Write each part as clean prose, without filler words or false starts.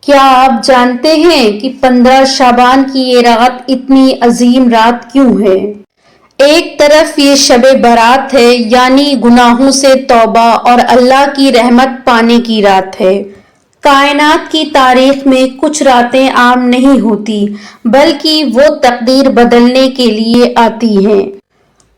کیا آپ جانتے ہیں کہ 15 شعبان کی یہ رات اتنی عظیم رات کیوں ہے؟ ایک طرف یہ شب برات ہے، یعنی گناہوں سے توبہ اور اللہ کی رحمت پانے کی رات ہے۔ کائنات کی تاریخ میں کچھ راتیں عام نہیں ہوتی، بلکہ وہ تقدیر بدلنے کے لیے آتی ہیں۔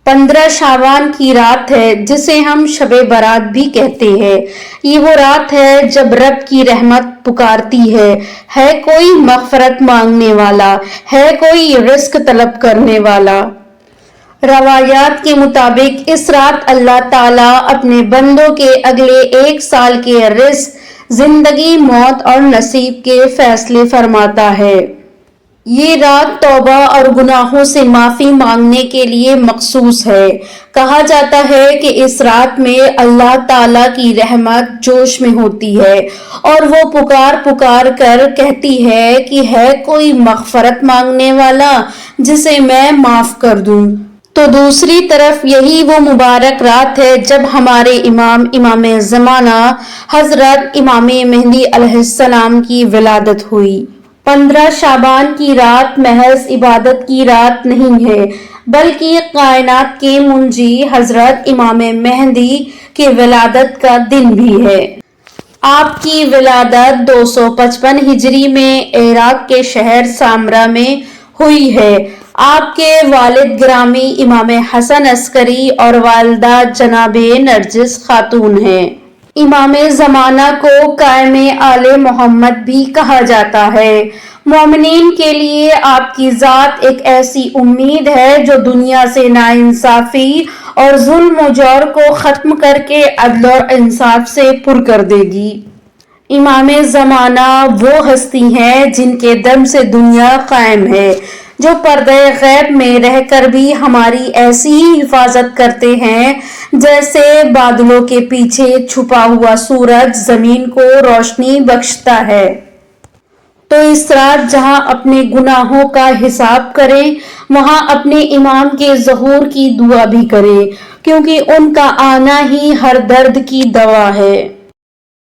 15 شعبان کی رات ہے جسے ہم شب برات بھی کہتے ہیں۔ یہ وہ رات ہے جب رب کی رحمت پکارتی ہے کوئی مغفرت مانگنے والا، ہے کوئی رزق طلب کرنے والا۔ روایات کے مطابق اس رات اللہ تعالیٰ اپنے بندوں کے اگلے 1 سال کے رزق، زندگی، موت اور نصیب کے فیصلے فرماتا ہے۔ یہ رات توبہ اور گناہوں سے معافی مانگنے کے لیے مخصوص ہے۔ کہا جاتا ہے کہ اس رات میں اللہ تعالیٰ کی رحمت جوش میں ہوتی ہے اور وہ پکار کر کہتی ہے کہ ہے کوئی مغفرت مانگنے والا جسے میں معاف کر دوں۔ تو دوسری طرف یہی وہ مبارک رات ہے جب ہمارے امام زمانہ حضرت امام مہدی علیہ السلام کی ولادت ہوئی۔ 15 شعبان کی رات محض عبادت کی رات نہیں ہے، بلکہ کائنات کے منجی حضرت امام مہدی کی ولادت کا دن بھی ہے۔ آپ کی ولادت 255 ہجری میں عراق کے شہر سامرا میں ہوئی ہے۔ آپ کے والد گرامی امام حسن عسکری اور والدہ جناب نرجس خاتون ہیں۔ امام زمانہ کو قائم آل محمد بھی کہا جاتا ہے۔ مومنین کے لیے آپ کی ذات ایک ایسی امید ہے جو دنیا سے ناانصافی اور ظلم و جور کو ختم کر کے عدل اور انصاف سے پر کر دے گی۔ امام زمانہ وہ ہستی ہیں جن کے دم سے دنیا قائم ہے، جو پردہ غیب میں رہ کر بھی ہماری ایسی ہی حفاظت کرتے ہیں جیسے بادلوں کے پیچھے چھپا ہوا سورج زمین کو روشنی بخشتا ہے۔ تو اس رات جہاں اپنے گناہوں کا حساب کریں، وہاں اپنے امام کے ظہور کی دعا بھی کریں، کیونکہ ان کا آنا ہی ہر درد کی دوا ہے۔